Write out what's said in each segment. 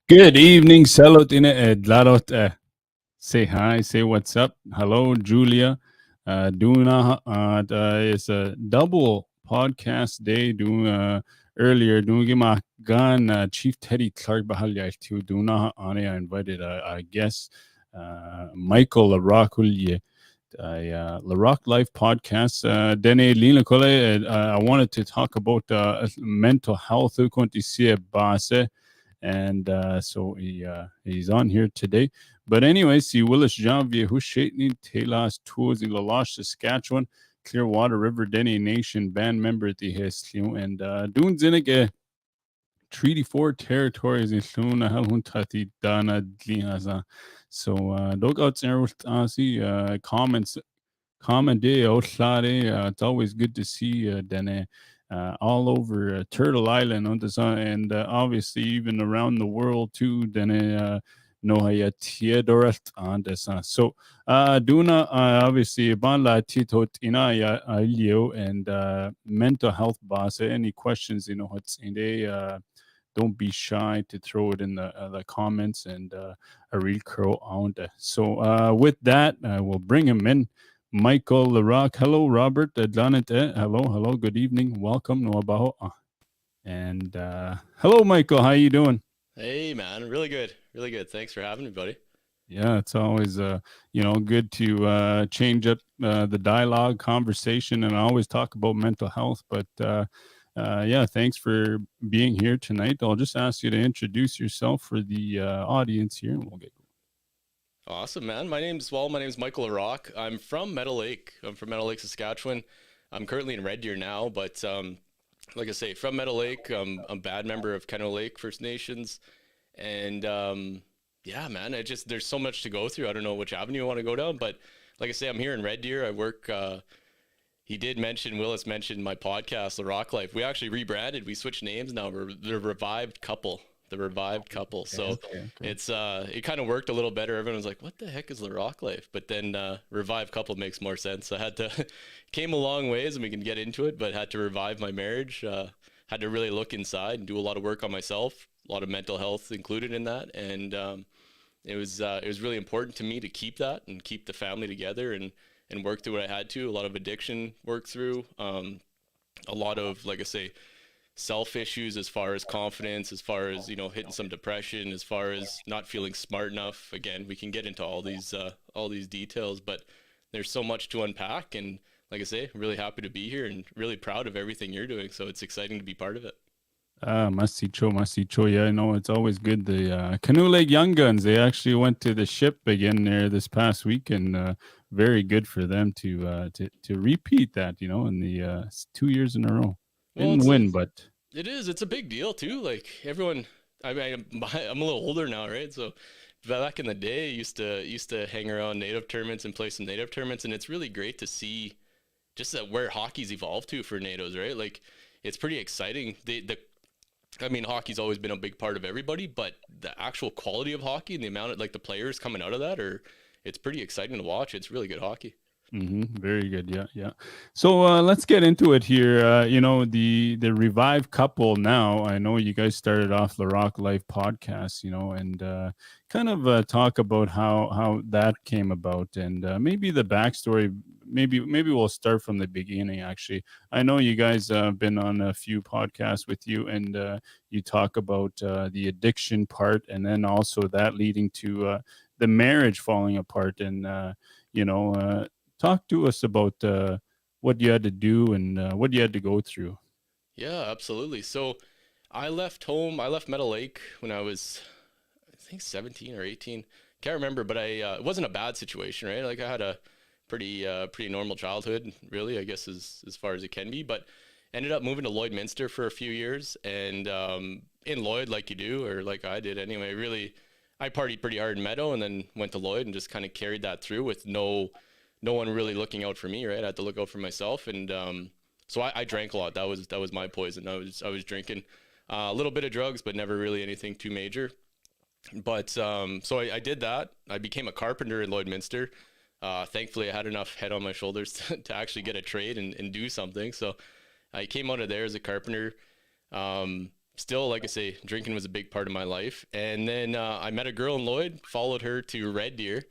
Good evening, Salotine Edlarot. Say hi, say what's up. Hello, Julia. Duna is a double podcast day. Doing earlier, doing my gun. Chief Teddy Clark Bahalia to Duna on. I invited a guest, Micheal Larocque. Larocque Life podcast. Dene Lina Kole. I wanted to talk about mental health. Kunti sie base and he's on here today. But anyway, see Willis Janvier, who's Shaitney, Telas, Tours, Lalash, Saskatchewan, Clearwater River, Dene Nation band member at the Hesliu, and Doon Zinnig, Treaty 4 territories in Luna, Halhuntati, Dana, Dlihaza. So, dog out there with comments Comment day, Otlade. It's always good to see Dene all over Turtle Island on the sun, and obviously even around the world too. Dene Nohaya Tiedoret on the sun. So Duna obviously Banla Tito Tina ya Ilio and mental health boss. Any questions? What's in there? Don't be shy to throw it in the comments and a real crow on that. So with that, we'll bring him in. Micheal Larocque. Hello, Robert. Hello. Good evening. Welcome. Noabaho. And hello, Micheal. How you doing? Hey man, really good, really good. Thanks for having me, buddy. Yeah, it's always good to change up the dialogue, conversation, and I always talk about mental health. But yeah, thanks for being here tonight. I'll just ask you to introduce yourself for the audience here, and we'll get. Awesome, man. My name's Micheal Larocque. I'm from Meadow Lake. I'm from Meadow Lake, Saskatchewan. I'm currently in Red Deer now, but like I say, from Meadow Lake. I'm a bad member of Kennew Lake First Nations, and yeah, man. There's so much to go through. I don't know which avenue I want to go down, but like I say, I'm here in Red Deer. I work. Willis mentioned my podcast, Larocque Life. We actually rebranded. We switched names now. We're the Revived Couple. The Revived Couple. So Okay. it kind of worked a little better. Everyone was like, "What the heck is Larocque Life?" But then Revived Couple makes more sense. I had to came a long ways, and we can get into it. But had to revive my marriage. Had to really look inside and do a lot of work on myself. A lot of mental health included in that, and it was really important to me to keep that and keep the family together and work through what I had to. A lot of addiction work through. A lot of, like I say, self issues as far as confidence, as far as hitting some depression, as far as not feeling smart enough. Again, we can get into all these details, but there's so much to unpack. And like I say, I'm really happy to be here and really proud of everything you're doing. So it's exciting to be part of it. Masicho. Yeah, I know it's always good. The Canoe Lake Young Guns, they actually went to the ship again there this past week, and very good for them to repeat that. In the 2 years in a row. Well, Didn't win, but it is. It's a big deal too. Like everyone, I mean, I'm a little older now, right? So back in the day, used to hang around native tournaments and play some native tournaments, and it's really great to see just that where hockey's evolved to for natives, right? Like it's pretty exciting. I mean, hockey's always been a big part of everybody, but the actual quality of hockey and the amount of like the players coming out of that it's pretty exciting to watch. It's really good hockey. Very good. Yeah, yeah. So let's get into it here. The revived couple. Now, I know you guys started off the Rock Life podcast. And kind of talk about how that came about, and maybe the backstory. Maybe we'll start from the beginning. Actually, I know you guys have been on a few podcasts with you, and you talk about the addiction part, and then also that leading to the marriage falling apart, and you know. Talk to us about what you had to do and what you had to go through. Yeah, absolutely. So I left home. I left Meadow Lake when I was, I think, 17 or 18. Can't remember, but it wasn't a bad situation, right? Like I had a pretty normal childhood, really, I guess as far as it can be. But ended up moving to Lloydminster for a few years, and in Lloyd, like you do, or like I did anyway. Really, I partied pretty hard in Meadow, and then went to Lloyd and just kind of carried that through with no one really looking out for me, right? I had to look out for myself, and so I drank a lot. That was my poison. I was drinking a little bit of drugs, but never really anything too major. But so I did that. I became a carpenter in Lloydminster. Thankfully, I had enough head on my shoulders to actually get a trade and do something. So I came out of there as a carpenter. still, like I say, drinking was a big part of my life. And then I met a girl in Lloyd, followed her to Red Deer.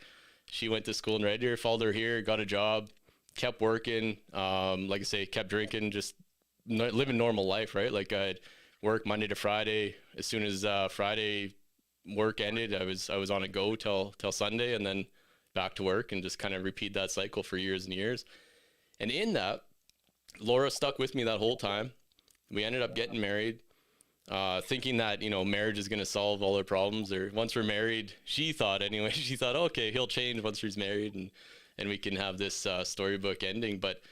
She went to school in Red Deer, followed her here, got a job, kept working. Like I say, kept drinking, just living normal life, right? Like I'd work Monday to Friday. As soon as Friday work ended, I was on a go till Sunday, and then back to work, and just kind of repeat that cycle for years and years. And in that, Laura stuck with me that whole time. We ended up getting married, thinking that, marriage is going to solve all our problems. Or once we're married, she thought anyway, she thought, okay, he'll change once he's married, and we can have this storybook ending. But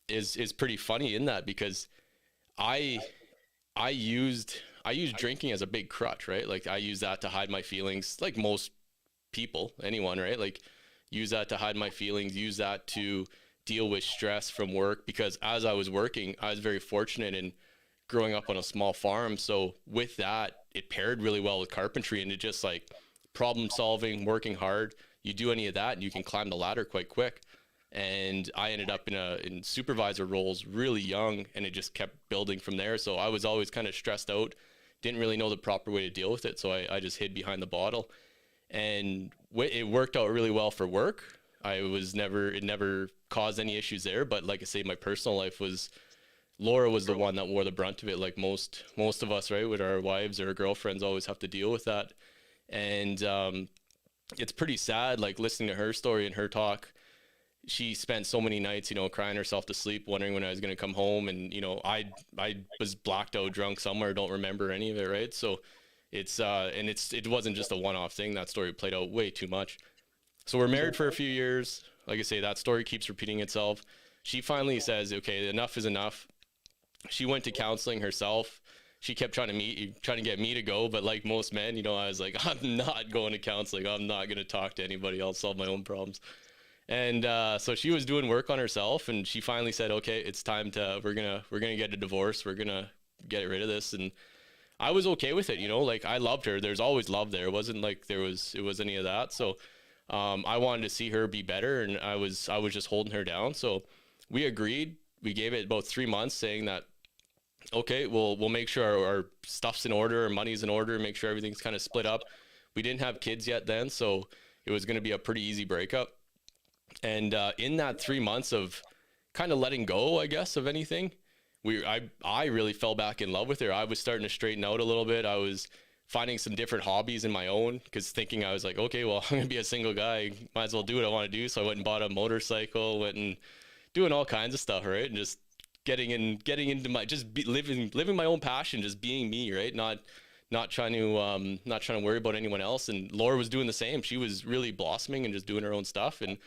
is pretty funny in that, because I I used drinking as a big crutch, right? Like I use that to hide my feelings, like most people, anyone, right? Like use that to hide my feelings, use that to deal with stress from work, because as I was working, I was very fortunate in growing up on a small farm. So with that, it paired really well with carpentry, and it just like problem solving, working hard. You do any of that and you can climb the ladder quite quick. And I ended up in supervisor roles really young, and it just kept building from there. So I was always kind of stressed out, didn't really know the proper way to deal with it. So I just hid behind the bottle, and it worked out really well for work. It never caused any issues there. But like I say, my personal life Laura was the one that wore the brunt of it. Like most of us, right, with our wives or our girlfriends, always have to deal with that. And it's pretty sad, like listening to her story and her talk. She spent so many nights, crying herself to sleep, wondering when I was going to come home. And, I was blacked out drunk somewhere. Don't remember any of it. Right. So it wasn't just a one-off thing. That story played out way too much. So we're married for a few years. Like I say, that story keeps repeating itself. She finally says, okay, enough is enough. She went to counseling herself. She kept trying to get me to go. But like most men, I was like, I'm not going to counseling. I'm not going to talk to anybody. I'll solve my own problems. And so she was doing work on herself, and she finally said, okay, it's time we're gonna get a divorce. We're gonna get rid of this. And I was okay with it. Like I loved her. There's always love there. It wasn't like it was any of that. So I wanted to see her be better, and I was just holding her down. So we agreed. We gave it about 3 months, saying that, okay, we'll make sure our stuff's in order, our money's in order, make sure everything's kind of split up. We didn't have kids yet then, so it was going to be a pretty easy breakup. And in that 3 months of kind of letting go, I guess, of anything, I really fell back in love with her. I was starting to straighten out a little bit. I was finding some different hobbies in my own, because thinking, I was like, okay, well, I'm gonna be a single guy, might as well do what I want to do. So I went and bought a motorcycle, went and doing all kinds of stuff, right? And just getting into my living my own passion, just being me, right? Not trying to worry about anyone else. And Laura was doing the same. She was really blossoming and just doing her own stuff. And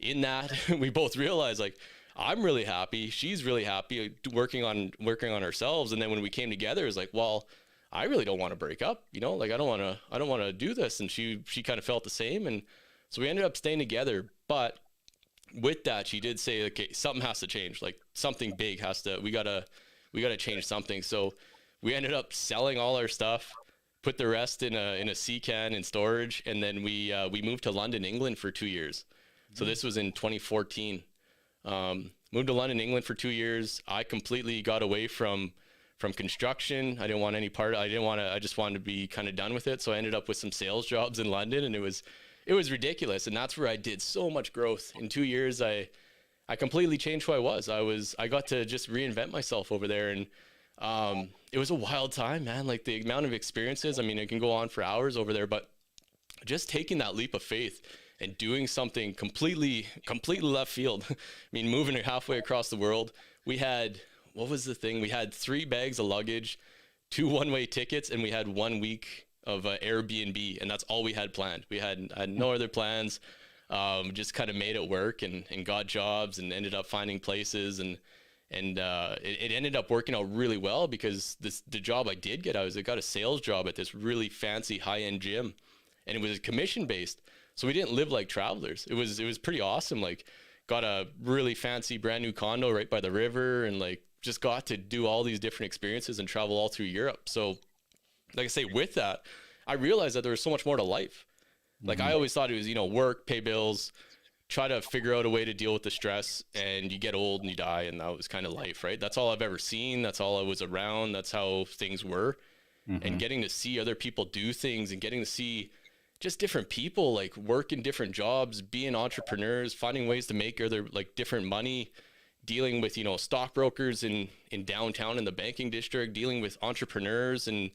in that, we both realized, like, I'm really happy, she's really happy, working on ourselves. And then when we came together, it was like, well, I really don't want to break up, like I don't want to do this. And she kind of felt the same. And so we ended up staying together. But with that, she did say, okay, something has to change, like something big we gotta change something. So we ended up selling all our stuff, put the rest in a sea can in storage. And then we moved to London, England for 2 years. So this was in 2014. Moved to London, England for 2 years. I completely got away from construction. I didn't want any part. I just wanted to be kind of done with it. So I ended up with some sales jobs in London, and it was ridiculous. And that's where I did so much growth. In 2 years, I completely changed who I was. I got to just reinvent myself over there. And it was a wild time, man. Like the amount of experiences, I mean, it can go on for hours over there, but just taking that leap of faith and doing something completely left field. I mean, moving halfway across the world. What was the thing? We had 3 bags of luggage, 2 one-way tickets, and we had 1 week of Airbnb, and that's all we had planned. We had no other plans. Just kind of made it work, and got jobs, and ended up finding places, and it ended up working out really well, because the job I did get, I got a sales job at this really fancy high-end gym, and it was commission based. So we didn't live like travelers. It was pretty awesome. Like got a really fancy brand new condo right by the river, and like just got to do all these different experiences and travel all through Europe. So like I say, with that, I realized that there was so much more to life. Like I always thought it was, work, pay bills, try to figure out a way to deal with the stress, and you get old and you die, and that was kind of life, right? That's all I've ever seen. That's all I was around. That's how things were. And Mm-hmm. getting to see other people do things and getting to see just different people like work in different jobs, being entrepreneurs, finding ways to make other like different money, dealing with, stockbrokers in downtown in the banking district, dealing with entrepreneurs and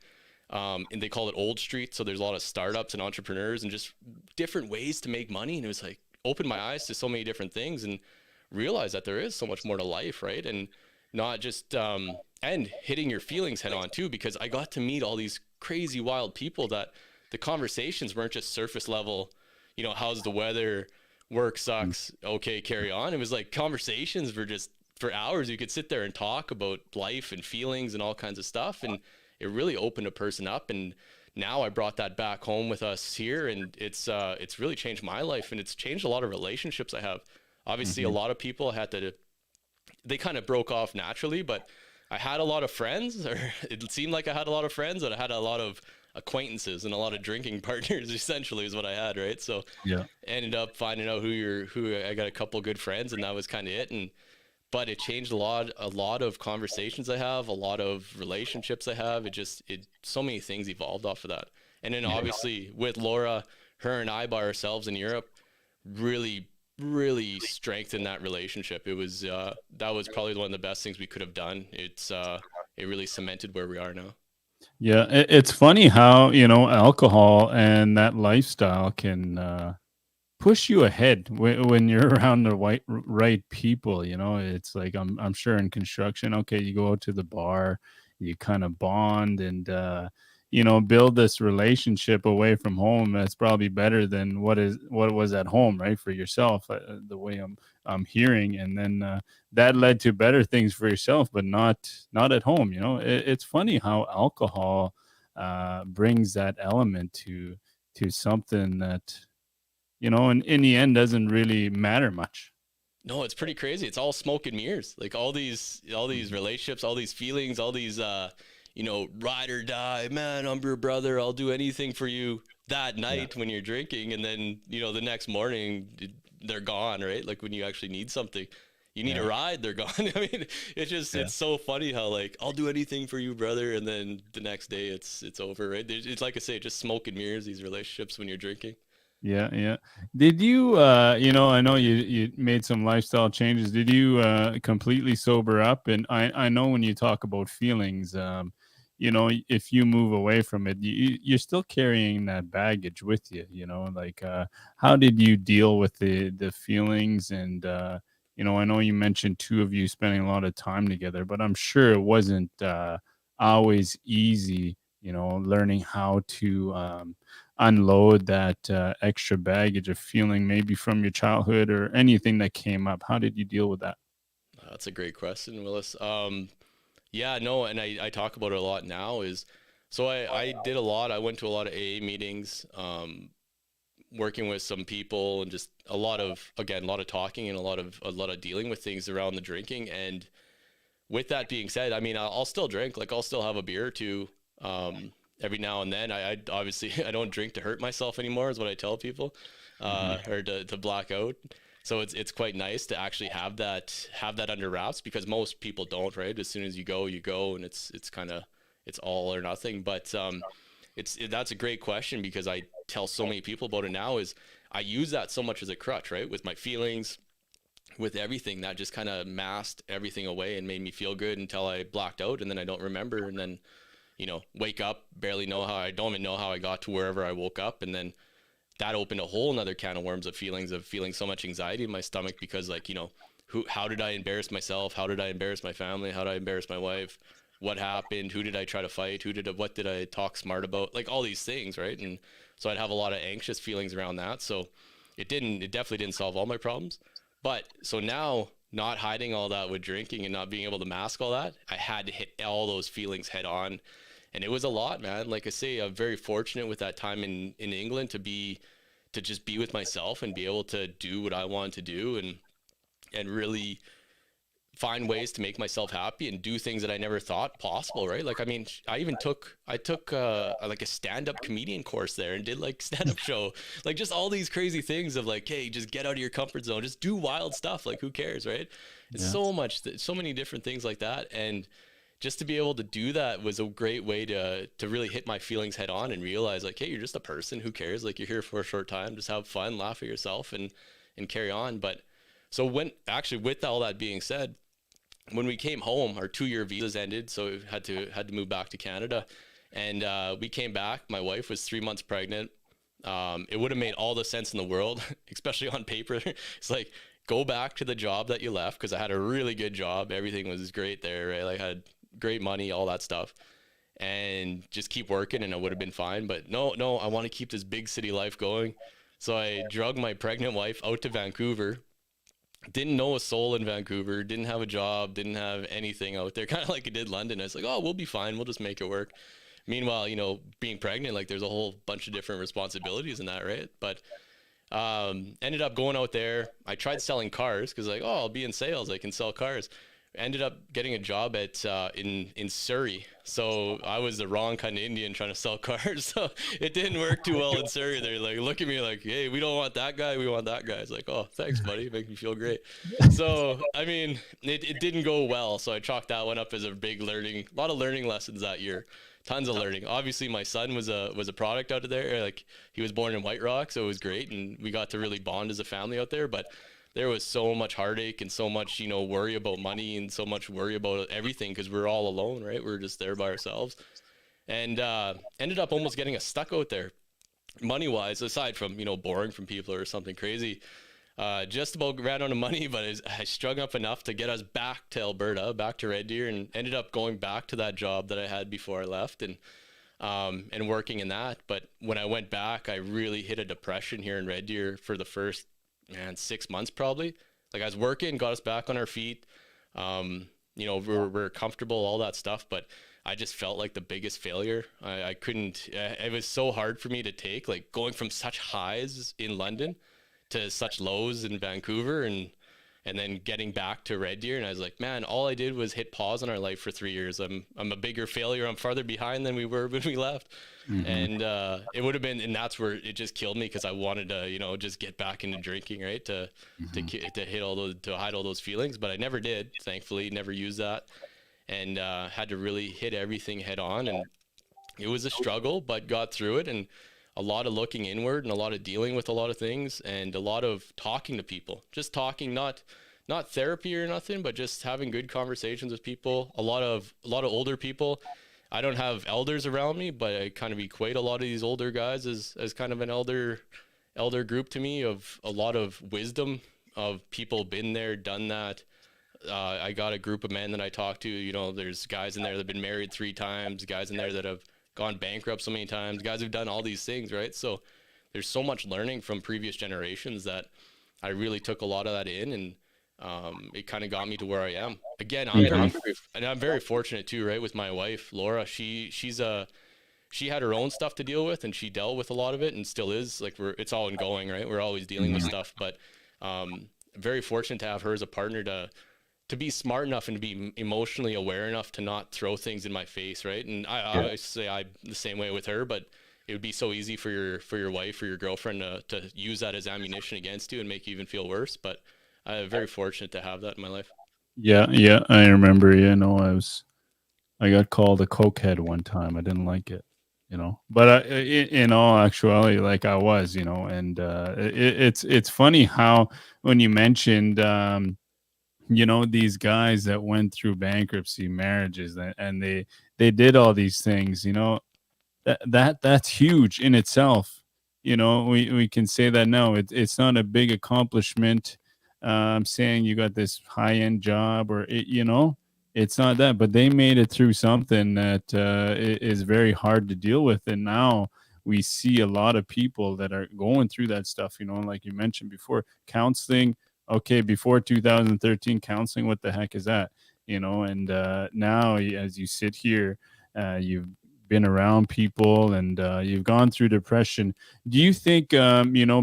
they call it Old Street. So there's a lot of startups and entrepreneurs and just different ways to make money. And it was like opened my eyes to so many different things and realized that there is so much more to life, right? And not just and hitting your feelings head on too, because I got to meet all these crazy wild people that the conversations weren't just surface level, how's the weather, work sucks, okay, carry on. It was like conversations were just for hours. You could sit there and talk about life and feelings and all kinds of stuff, and it really opened a person up. And now I brought that back home with us here, and it's really changed my life, and it's changed a lot of relationships I have. Obviously, a Mm-hmm. lot of people had to, they kind of broke off naturally, but I had a lot of friends, or it seemed like I had a lot of friends, but I had a lot of acquaintances and a lot of drinking partners. Essentially, is what I had, right? So, Yeah. ended up finding out who I got a couple good friends, and that was kind of it. And but it changed a lot of conversations I have, a lot of relationships I have. It so many things evolved off of that. And then Yeah. obviously with Laura, her and I by ourselves in Europe really really strengthened that relationship. It was that was probably one of the best things we could have done. It really cemented where we are now. Yeah, it's funny how, alcohol and that lifestyle can push you ahead when you're around the right people. It's like I'm sure in construction, okay, you go out to the bar, you kind of bond and build this relationship away from home that's probably better than what was at home, right, for yourself, the way I'm hearing. And then that led to better things for yourself, but not at home. It's funny how alcohol brings that element to something that in the end doesn't really matter much. No, it's pretty crazy. It's all smoke and mirrors. Like all these Mhm. relationships, all these feelings, all these ride or die, man, I'm your brother, I'll do anything for you that Yeah. night when you're drinking, and then, the next morning they're gone, right? Like when you actually need something. You need a Yeah. ride, they're gone. I mean, Yeah. it's so funny how like I'll do anything for you, brother, and then the next day it's over, right? It's like I say, just smoke and mirrors, these relationships when you're drinking. Yeah, yeah. Did you I know you made some lifestyle changes. Did you completely sober up? And I know when you talk about feelings, if you move away from it, you're still carrying that baggage with you, like how did you deal with the feelings? And I know you mentioned two of you spending a lot of time together, but I'm sure it wasn't always easy, learning how to unload that extra baggage of feeling maybe from your childhood or anything that came up. How did you deal with that? That's a great question, Willis. Yeah, no, and I talk about it a lot now is so I did a lot. I went to a lot of AA meetings, working with some people and just a lot of again, a lot of talking and a lot of dealing with things around the drinking. And with that being said, I mean, I'll still drink, like I'll still have a beer or two every now and then. I obviously I don't drink to hurt myself anymore, is what I tell people, Mhm. or to black out. So it's quite nice to actually have that under wraps because most people don't, right? As soon as you go, and it's kind of it's all or nothing. But that's a great question because I tell so many people about it now. Is I use that so much as a crutch, right? With my feelings, with everything that just kind of masked everything away and made me feel good until I blacked out and then I don't remember and then wake up, barely know how I don't even know how I got to wherever I woke up, and then that opened a whole nother can of worms of feelings of feeling so much anxiety in my stomach because like how did I embarrass myself, how did I embarrass my family, how did I embarrass my wife, what happened, who did I try to fight, what did I talk smart about, like all these things, right? And so I'd have a lot of anxious feelings around that. So it definitely didn't solve all my problems, but so now not hiding all that with drinking and not being able to mask all that, I had to hit all those feelings head on. And it was a lot, man. Like I say, I'm very fortunate with that time in England to just be with myself and be able to do what I wanted to do and really find ways to make myself happy and do things that I never thought possible, right? Like, I mean, I took like a stand-up comedian course there and did like stand-up show, like just all these crazy things of like, hey, just get out of your comfort zone, just do wild stuff. Like, who cares, right? It's Yeah. so many different things like that. And just to be able to do that was a great way to really hit my feelings head on and realize like, hey, you're just a person. Who cares? Like, you're here for a short time. Just have fun, laugh at yourself, and carry on. But so when actually, with all that being said, when we came home, our 2-year visas ended, so we had to move back to Canada, and we came back. My wife was 3 months pregnant. It would have made all the sense in the world, especially on paper. It's like, go back to the job that you left, because I had a really good job. Everything was great there, right? Like, I had great money, all that stuff, and just keep working, and it would have been fine. But no, I want to keep this big city life going. So I drug my pregnant wife out to Vancouver. Didn't know a soul in Vancouver, didn't have a job, didn't have anything out there, kind of like I did London. I was like, oh, we'll be fine, we'll just make it work. Meanwhile, being pregnant, like, there's a whole bunch of different responsibilities in that, right? But ended up going out there. I tried selling cars because, like, oh, I'll be in sales, I can sell cars. Ended up getting a job at in Surrey. So I was the wrong kind of Indian trying to sell cars. So it didn't work too well in Surrey. They're like, look at me like, hey, we don't want that guy, we want that guy. It's like, oh, thanks, buddy, make me feel great. So I mean, it didn't go well. So I chalked that one up as a a lot of learning lessons that year. Tons of learning. Obviously, my son was a product out of there. Like, he was born in White Rock, so it was great, and we got to really bond as a family out there. But there was so much heartache and so much, worry about money and so much worry about everything, because we're all alone, right? We're just there by ourselves, and ended up almost getting us stuck out there, money wise. Aside from borrowing from people or something crazy, just about ran out of money. But I strung up enough to get us back to Alberta, back to Red Deer, and ended up going back to that job that I had before I left, and working in that. But when I went back, I really hit a depression here in Red Deer for the first 6 months probably. Like, I was working, got us back on our feet. We're comfortable, all that stuff, but I just felt like the biggest failure. I couldn't. It was so hard for me to take, like, going from such highs in London to such lows in Vancouver, and then getting back to Red Deer. And I was like, man, all I did was hit pause on our life for 3 years. I'm a bigger failure. I'm farther behind than we were when we left. Mm-hmm. And it would have been, and that's where it just killed me, because I wanted to, just get back into drinking, right? To hit all those, to hide all those feelings. But I never did, thankfully, never used that. And had to really hit everything head on. And it was a struggle, but got through it. And a lot of looking inward, and a lot of dealing with a lot of things, and a lot of talking to people, just talking, not therapy or nothing, but just having good conversations with people. A lot of older people. I don't have elders around me, but I kind of equate a lot of these older guys as kind of an elder group to me, of a lot of wisdom, of people been there, done that. I got a group of men that I talk to. There's guys in there that have been married 3 times, guys in there that have gone bankrupt so many times, guys who've done all these things, right? So there's so much learning from previous generations that I really took a lot of that in, and it kind of got me to where I am. Again, I'm very fortunate too, right? With my wife, Laura, she had her own stuff to deal with, and she dealt with a lot of it, and still is. Like, it's all ongoing, right? We're always dealing with stuff, but very fortunate to have her as a partner to be smart enough and to be emotionally aware enough to not throw things in my face, right? And I say I'm the same way with her, but it would be so easy for your wife or your girlfriend to use that as ammunition against you and make you even feel worse. But I'm very fortunate to have that in my life. Yeah, I remember. I got called a cokehead one time. I didn't like it, But in all actuality, like, I was, and it's funny how, when you mentioned, these guys that went through bankruptcy, marriages, and they did all these things, that's huge in itself. We can say that, no, it's not a big accomplishment. I'm saying you got this high-end job, or it's not that, but they made it through something that is very hard to deal with. And now we see a lot of people that are going through that stuff, like you mentioned before, counseling. Okay, before 2013, counseling, what the heck is that? And now, as you sit here, you've been around people, and you've gone through depression. Do you think,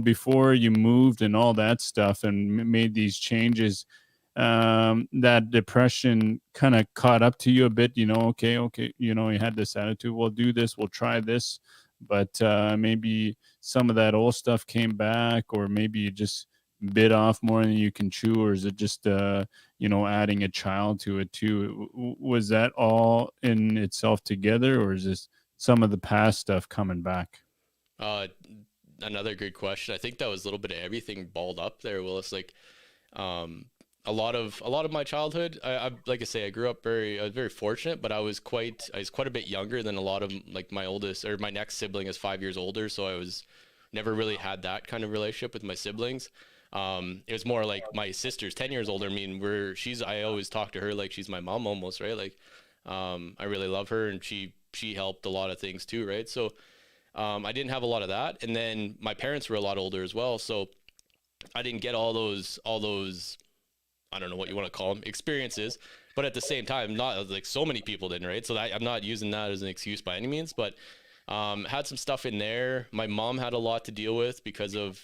before you moved and all that stuff and made these changes, that depression kind of caught up to you a bit, okay, you had this attitude, we'll do this, we'll try this, but maybe some of that old stuff came back, or maybe you just bit off more than you can chew, or is it just adding a child to it too? Was that all in itself together, or is this some of the past stuff coming back? Uh, Another good question. I think that was a little bit of everything balled up there, Willis. Like, um, a lot of my childhood, I like I say, I grew up I was very fortunate, but I was quite a bit younger than a lot of like my oldest or my next sibling is 5 years older, so I was never really had that kind of relationship with my siblings. It was more like my sister's 10 years older. I mean, I always talk to her like she's my mom almost, right? Like, I really love her, and she helped a lot of things too, right? So, I didn't have a lot of that, and then my parents were a lot older as well, so I didn't get all those I don't know what you want to call them experiences, but at the same time, not like so many people didn't, right? So I'm not using that as an excuse by any means, but had some stuff in there. My mom had a lot to deal with because of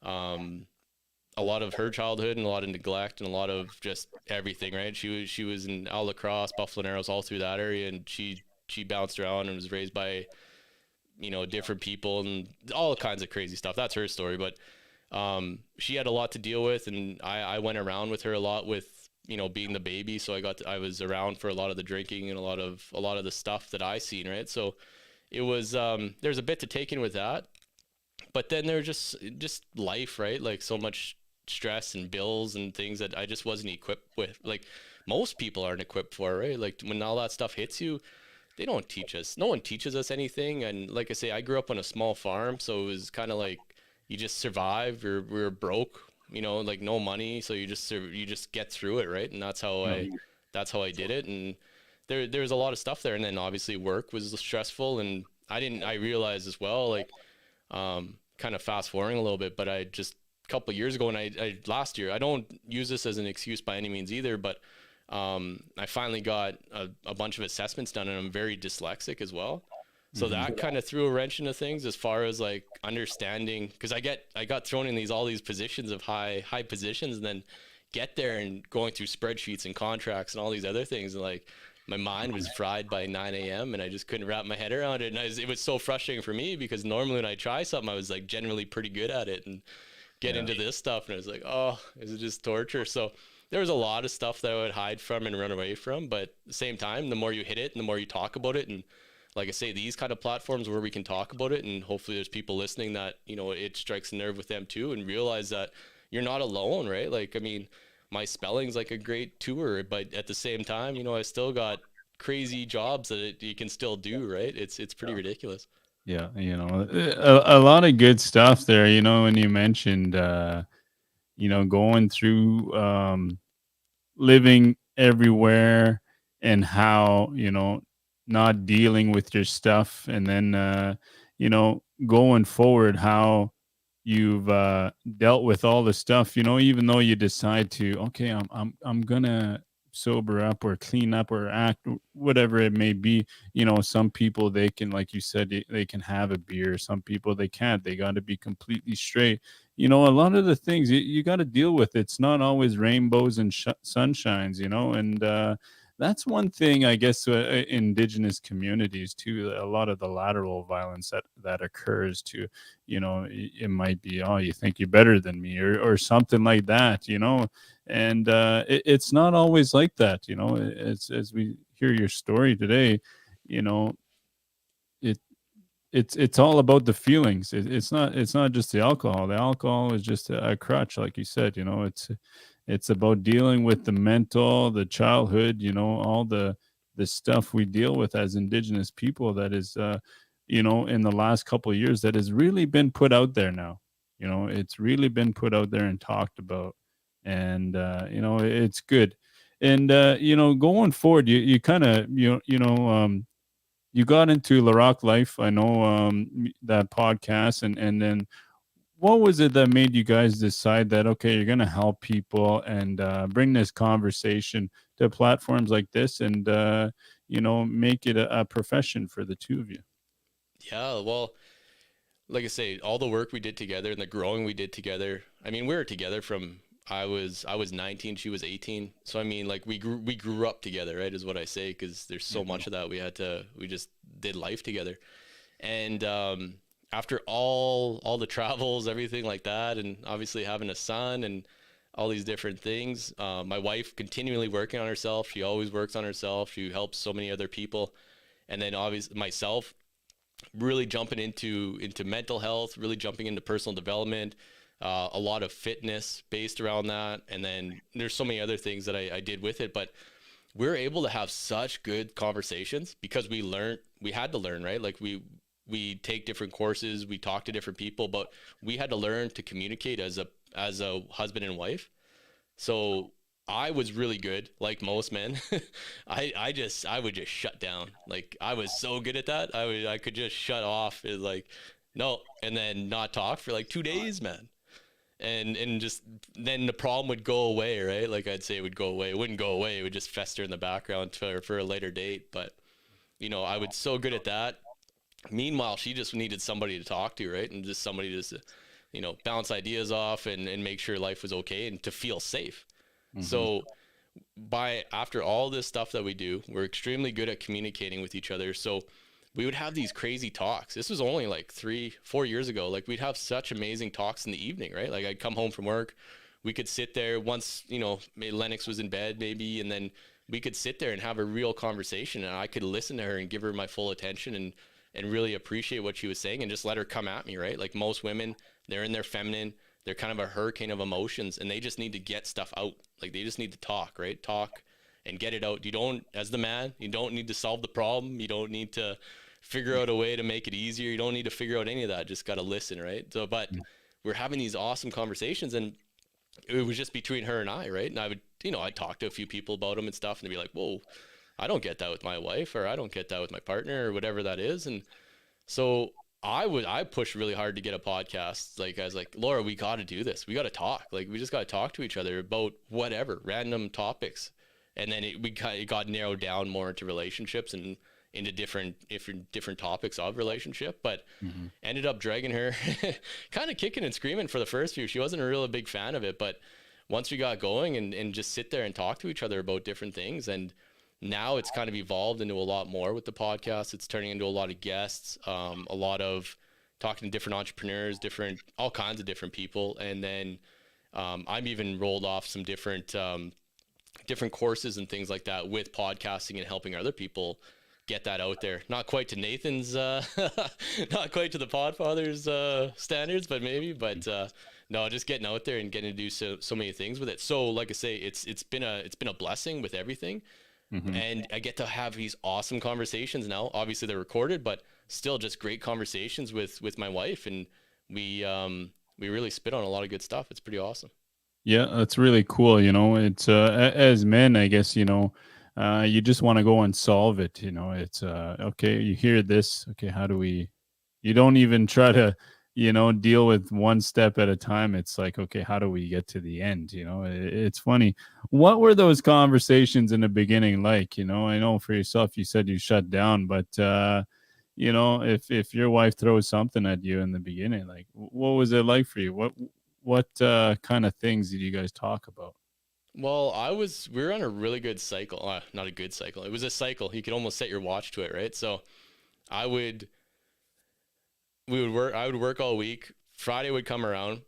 um, a lot of her childhood and a lot of neglect and a lot of just everything, right? She was in Al Lacrosse, Buffalo Narrows, all through that area, and she bounced around and was raised by different people and all kinds of crazy stuff. That's her story, but she had a lot to deal with, and I went around with her a lot with being the baby. So I was around for a lot of the drinking and a lot of the stuff that I seen, right? So it was there's a bit to take in with that, but then there's just life, right? Like so much stress and bills and things that I just wasn't equipped with. Like most people aren't equipped for, right? Like when all that stuff hits you, they don't teach us. No one teaches us anything. And like I say, I grew up on a small farm, so it was kind of like you just survive. We were broke, like no money, so you just get through it, right? And that's how I did it. And there's a lot of stuff there. And then obviously work was stressful, and I realized as well, like kind of fast forwarding a little bit, but I just a couple of years ago, and I last year, I don't use this as an excuse by any means either, but I finally got a bunch of assessments done, and I'm very dyslexic as well. So Hmm. that kind of threw a wrench into things as far as like understanding, because I got thrown in all these positions of high positions, and then get there and going through spreadsheets and contracts and all these other things, and like my mind was fried by 9 a.m. and I just couldn't wrap my head around it, and it was so frustrating for me because normally when I try something I was like generally pretty good at it, and get Yeah. into this stuff and I was like, oh, is it just torture? So there was a lot of stuff that I would hide from and run away from, but at the same time, the more you hit it and the more you talk about it, and like I say, these kind of platforms where we can talk about it, and hopefully there's people listening that it strikes a nerve with them too, and realize that you're not alone, right? Like, I mean, my spelling's like a great tour, but at the same time, I still got crazy jobs that you can still do, right? It's pretty ridiculous. Yeah, a lot of good stuff there. When you mentioned, going through living everywhere, and how not dealing with your stuff, and then going forward, how you've dealt with all the stuff, even though you decide to, okay, I'm gonna sober up or clean up or act, whatever it may be. Some people, they can, like you said, they can have a beer. Some people, they can't. They got to be completely straight. A lot of the things you got to deal with. It's not always rainbows and sunshines, and that's one thing, I guess, indigenous communities too. A lot of the lateral violence that occurs to, it might be, oh, you think you're better than me, or something like that, and it's not always like that. As we hear your story today, you know it it's all about the feelings. It's not just the alcohol. The alcohol is just a crutch, like you said. It's about dealing with the mental, the childhood, all the stuff we deal with as indigenous people, that is in the last couple of years, that has really been put out there now. It's really been put out there and talked about, and it's good. And going forward, you kind of you got into Larocque Life. I know that podcast, and then what was it that made you guys decide that, okay, you're going to help people and bring this conversation to platforms like this, and make it a profession for the two of you? Yeah, well, like I say, all the work we did together and the growing we did together. I mean, we were together from I was 19, she was 18. So I mean, like we grew up together, right? Is what I say, because there's so Mhm. much of that we just did life together. And after all the travels, everything like that, and obviously having a son and all these different things, my wife continually working on herself. She always works on herself. She helps so many other people. And then obviously myself really jumping into mental health, really jumping into personal development, a lot of fitness based around that, and then there's so many other things that I did with it. But we're able to have such good conversations because we had to learn, right? Like we take different courses, we talk to different people, but we had to learn to communicate as a husband and wife. So I was really good, like most men. I would just shut down. Like I was so good at that. I could just shut off. It's like no, and then not talk for like 2 days, man. And just then the problem would go away, right? Like I'd say it would go away. It wouldn't go away. It would just fester in the background for a later date. But I was so good at that. Meanwhile, she just needed somebody to talk to, right? And just somebody to just bounce ideas off and make sure life was okay and to feel safe. Mhm. So by after all this stuff that we do, we're extremely good at communicating with each other. So we would have these crazy talks. This was only like 3 4 years ago. Like we'd have such amazing talks in the evening, right? Like I'd come home from work, we could sit there once, maybe Lennox was in bed maybe, and then we could sit there and have a real conversation, and I could listen to her and give her my full attention and really appreciate what she was saying and just let her come at me, right? Like most women, they're in their feminine, they're kind of a hurricane of emotions, and they just need to get stuff out. Like they just need to talk, right? Talk and get it out. You don't, as the man, you don't need to solve the problem. You don't need to figure out a way to make it easier. You don't need to figure out any of that. Just got to listen, right? So, but we're having these awesome conversations, and it was just between her and I, right? And I would, I'd talk to a few people about them and stuff, and they'd be like, "Whoa, I don't get that with my wife, or I don't get that with my partner, or whatever that is." And so I pushed really hard to get a podcast. Like I was like, Laura, we got to do this. We got to talk. Like we just got to talk to each other about whatever random topics. And then it got narrowed down more into relationships and into different topics of relationship. But Mhm. ended up dragging her, kind of kicking and screaming for the first few. She wasn't a real big fan of it, but once we got going and just sit there and talk to each other about different things, and now it's kind of evolved into a lot more with the podcast. It's turning into a lot of guests, a lot of talking to different entrepreneurs, all kinds of different people. And then I'm even rolled off some different courses and things like that with podcasting and helping other people get that out there. Not quite to Nathan's, not quite to the Podfather's standards, but maybe. But no, just getting out there and getting to do so many things with it. So, like I say, it's been a blessing with everything, Mhm. and I get to have these awesome conversations now. Obviously, they're recorded, but still, just great conversations with my wife, and we really spit on a lot of good stuff. It's pretty awesome. Yeah, that's really cool. It's as men, I guess, you just want to go and solve it. It's okay, you hear this. Okay, how do we, you don't even try to, deal with one step at a time. It's like, okay, how do we get to the end? It's funny. What were those conversations in the beginning like? I know for yourself, you said you shut down, but, if your wife throws something at you in the beginning, like what was it like for you? What kind of things did you guys talk about? Well, we were on a really good cycle. Not a good cycle. It was a cycle. You could almost set your watch to it, right? So I would, we would work. I would work all week. Friday would come around,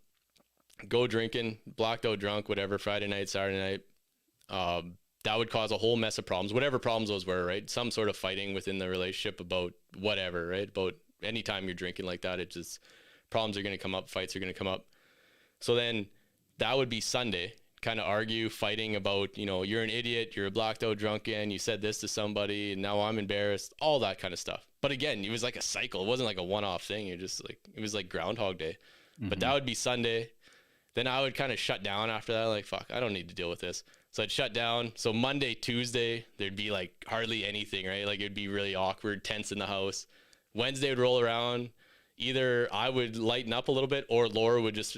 go drinking, blacked out drunk, whatever. Friday night, Saturday night. That would cause a whole mess of problems, whatever problems those were, right? Some sort of fighting within the relationship about whatever, right? About anytime you're drinking like that, it just problems are going to come up, fights are going to come up. So then that would be Sunday, kind of argue, fighting about, you're an idiot, you're a blacked out drunken, you said this to somebody, and now I'm embarrassed, all that kind of stuff. But again, it was like a cycle. It wasn't like a one off thing. It was like Groundhog Day. But Mhm. that would be Sunday. Then I would kind of shut down after that. Like, fuck, I don't need to deal with this. So I'd shut down. So Monday, Tuesday, there'd be like hardly anything, right? Like it'd be really awkward, tense in the house. Wednesday would roll around. Either I would lighten up a little bit, or Laura would just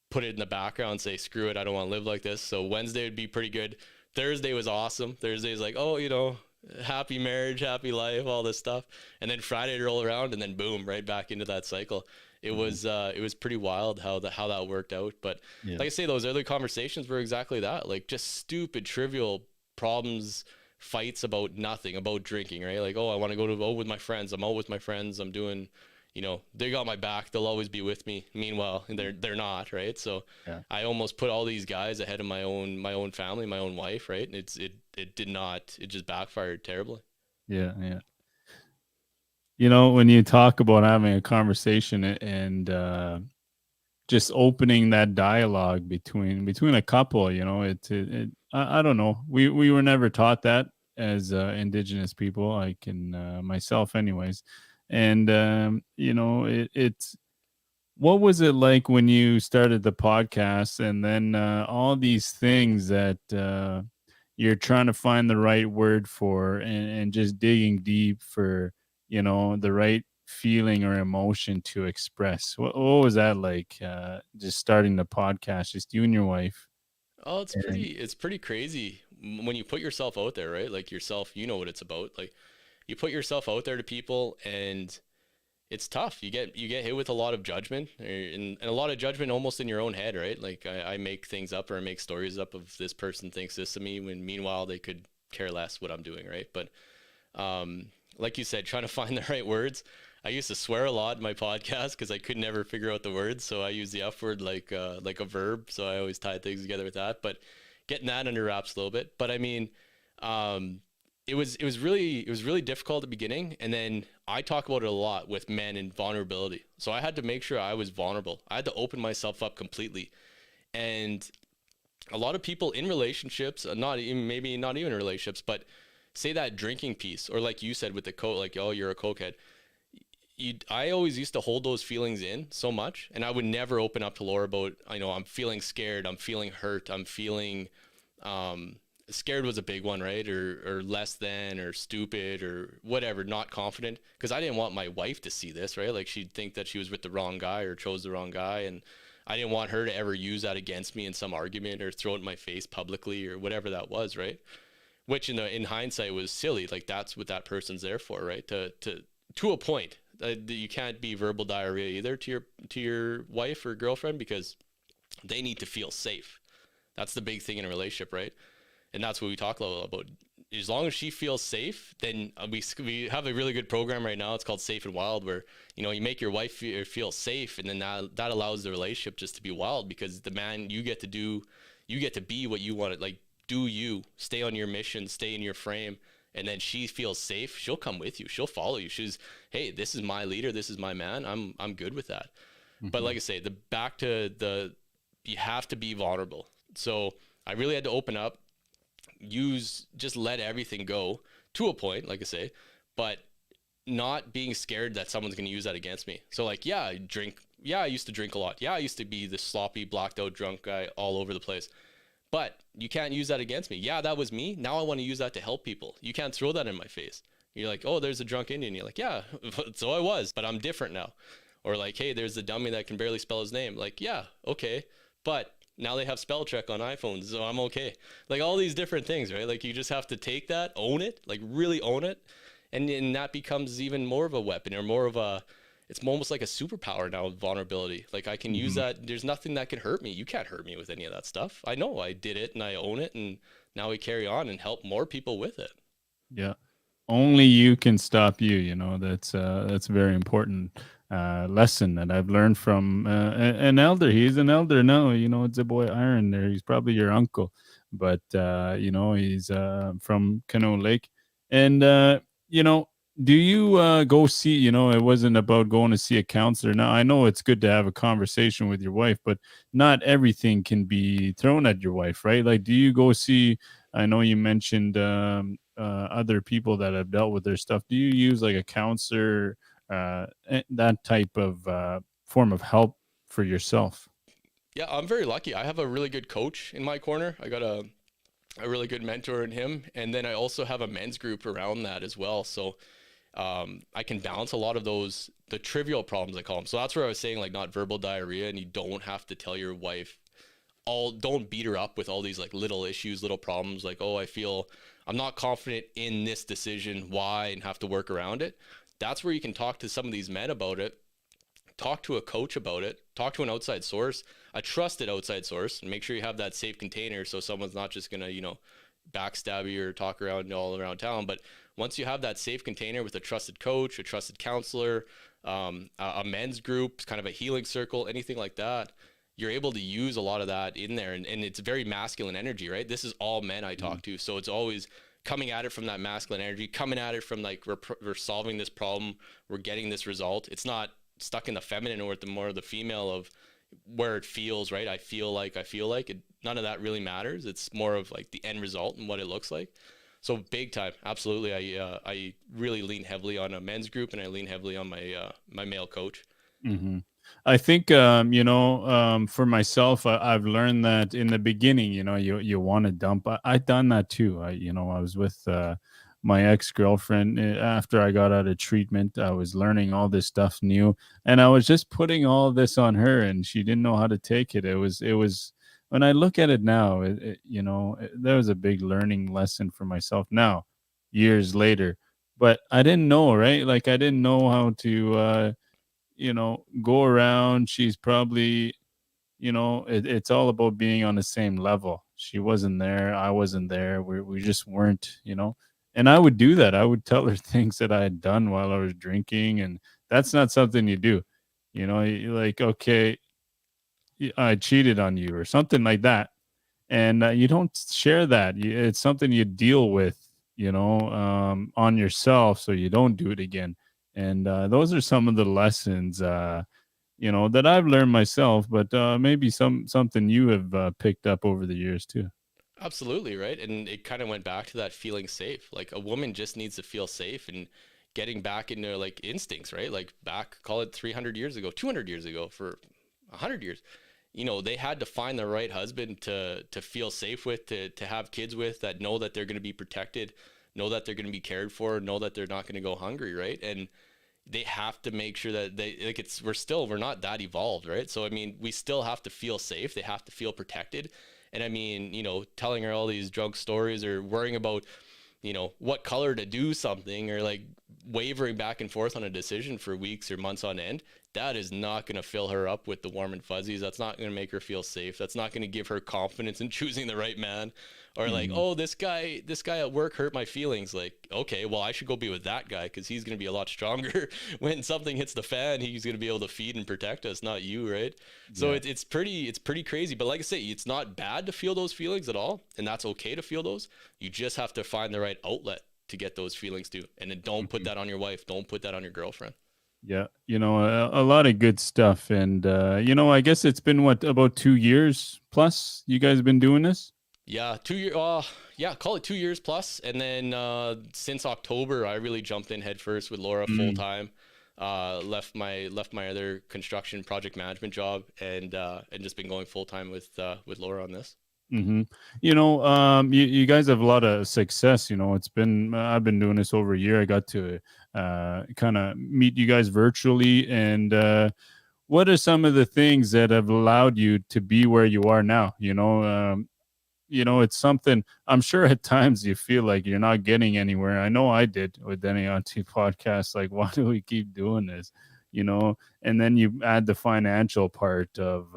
put it in the background and say, screw it, I don't want to live like this. So Wednesday would be pretty good. Thursday was awesome. Thursday is like, oh, happy marriage, happy life, all this stuff. And then Friday would roll around, and then boom, right back into that cycle. It was pretty wild how that worked out. But Yeah. like I say, those early conversations were exactly that, like just stupid, trivial problems, fights about nothing, about drinking, right? Like, oh, I want to go to out with my friends. I'm out with my friends. I'm doing, they got my back. They'll always be with me. Meanwhile, they're not, right? So Yeah. I almost put all these guys ahead of my own family, my own wife, right? And it did not. It just backfired terribly. Yeah. Yeah. When you talk about having a conversation and just opening that dialogue between a couple, I don't know. We were never taught that as indigenous people. I can myself, anyways. And it's what was it like when you started the podcast, and then all these things that you're trying to find the right word for, and just digging deep for the right feeling or emotion to express. What was that like, just starting the podcast, just you and your wife? Oh, And it's pretty crazy when you put yourself out there, right? Like yourself, you know what it's about. Like you put yourself out there to people, and it's tough. You get hit with a lot of judgment, and a lot of judgment almost in your own head, right? Like I make things up, or I make stories up of this person thinks this of me, when meanwhile they could care less what I'm doing, right? But like you said, trying to find the right words. I used to swear a lot in my podcast because I could never figure out the words, so I use the F word like a verb. So I always tie things together with that. But getting that under wraps a little bit. But I mean, um, it was really difficult at the beginning, and then I talk about it a lot with men and vulnerability. So I had to make sure I was vulnerable. I had to open myself up completely, and a lot of people in relationships, not even maybe not even relationships, but say that drinking piece, or like you said with the coke, like, oh, you're a cokehead. I always used to hold those feelings in so much, and I would never open up to Laura about, I'm feeling scared, I'm feeling hurt, I'm feeling, um, scared was a big one, right? Or less than, or stupid, or whatever, not confident, because I didn't want my wife to see this, right? Like she'd think that she was with the wrong guy or chose the wrong guy, and I didn't want her to ever use that against me in some argument or throw it in my face publicly or whatever that was, right? Which in hindsight was silly. Like that's what that person's there for, right? To a point. You can't be verbal diarrhea either to your wife or girlfriend, because they need to feel safe. That's the big thing in a relationship, right? And that's what we talk a lot about. As long as she feels safe, then we have a really good program right now. It's called Safe and Wild, where you make your wife feel safe, and then that allows the relationship just to be wild, because the man, you get to be what you want it. Like, do you stay on your mission, stay in your frame, and then she feels safe. She'll come with you. She'll follow you. She's, hey, this is my leader. This is my man. I'm good with that. But Mhm. like I say, the back to the you have to be vulnerable. So I really had to open up, just let everything go to a point, like I say, but not being scared that someone's going to use that against me. So like, yeah, I drink. Yeah, I used to drink a lot. Yeah, I used to be the sloppy, blacked out drunk guy all over the place. But you can't use that against me. Yeah, that was me. Now I want to use that to help people. You can't throw that in my face. You're like, oh, there's a drunk Indian. You're like, yeah, so I was, but I'm different now. Or like, hey, there's the dummy that can barely spell his name. Like, yeah, okay, but now they have spell check on iPhones, so I'm okay. Like all these different things, right? Like you just have to take that, own it, like really own it, and that becomes even more of a weapon, or more of a, it's almost like a superpower now, vulnerability. Like I can use Mhm. that. There's nothing that can hurt me. You can't hurt me with any of that stuff. I know I did it and I own it, and now we carry on and help more people with it. Yeah. Only you can stop you. That's a very important lesson that I've learned from an elder. He's an elder now. It's a boy Iron there. He's probably your uncle, but he's from Canoe Lake. And you know do you go see, it wasn't about going to see a counselor. Now I know it's good to have a conversation with your wife, but not everything can be thrown at your wife, right? Like, do you go see, I know you mentioned other people that have dealt with their stuff. Do you use like a counselor, that type of form of help for yourself? Yeah, I'm very lucky. I have a really good coach in my corner. I got a really good mentor in him, and then I also have a men's group around that as well. So I can balance a lot of the trivial problems, I call them. So that's where I was saying, like, not verbal diarrhea, and you don't have to tell your wife don't beat her up with all these like little issues, little problems, like, oh, I feel I'm not confident in this decision, why, and have to work around it. That's where you can talk to some of these men about it, talk to a coach about it, talk to an outside source, a trusted outside source, and make sure you have that safe container so someone's not just going to, backstab you or talk around all around town. But once you have that safe container with a trusted coach, a trusted counselor, a men's group, kind of a healing circle, anything like that, you're able to use a lot of that in there. And it's very masculine energy, right? This is all men I talk to. So it's always coming at it from that masculine energy, coming at it from like, we're solving this problem, we're getting this result. It's not stuck in the feminine or the more the female of where it feels, right? I feel like it, none of that really matters. It's more of like the end result and what it looks like. So big time. Absolutely. I really lean heavily on a men's group, and I lean heavily on my male coach. Mm-hmm. I think for myself, I've learned that in the beginning, you want to dump. I done that too. I was with my ex girlfriend after I got out of treatment. I was learning all this stuff new, and I was just putting all this on her, and she didn't know how to take it. It was. When I look at it now, there was a big learning lesson for myself now, years later. But I didn't know, right? Like I didn't know how to. Go around. She's probably, it's all about being on the same level. She wasn't there. I wasn't there. We just weren't, And I would do that. I would tell her things that I had done while I was drinking. And that's not something you do. You're like, okay, I cheated on you or something like that. And you don't share that. It's something you deal with, on yourself so you don't do it again. And those are some of the lessons, that I've learned myself, but maybe something you have picked up over the years too. Absolutely, right? And it kind of went back to that feeling safe. Like a woman just needs to feel safe and getting back into like instincts, right? Like back, call it 300 years ago, 200 years ago, for 100 years. They had to find the right husband to feel safe with, to have kids with, that know that they're going to be protected, know that they're going to be cared for, know that they're not going to go hungry, right? And they have to make sure that they like we're not that evolved, right? So I mean, we still have to feel safe. They have to feel protected. And I mean, telling her all these drunk stories or worrying about, what color to do something, or like wavering back and forth on a decision for weeks or months on end, that is not going to fill her up with the warm and fuzzies. That's not going to make her feel safe. That's not going to give her confidence in choosing the right man. Or like, Mhm. oh, this guy at work hurt my feelings. Like, okay, well, I should go be with that guy because he's going to be a lot stronger. When something hits the fan, he's going to be able to feed and protect us, not you, right? So Yeah. it's pretty crazy. But like I say, it's not bad to feel those feelings at all, and that's okay to feel those. You just have to find the right outlet to get those feelings to, and then don't put Mhm. that on your wife. Don't put that on your girlfriend. Yeah. A lot of good stuff. And, I guess it's been what, about 2 years plus you guys have been doing this? Yeah, 2 year. Yeah, call it 2 years plus. And then since October, I really jumped in headfirst with Laura full Mm. time. Left my other construction project management job, and just been going full time with Laura on this. Mm-hmm. You guys have a lot of success. It's been I've been doing this over a year. I got to kind of meet you guys virtually, and what are some of the things that have allowed you to be where you are now? It's something I'm sure at times you feel like you're not getting anywhere. I know I did with Dene Yati podcast. Like, why do we keep doing this? And then you add the financial part of,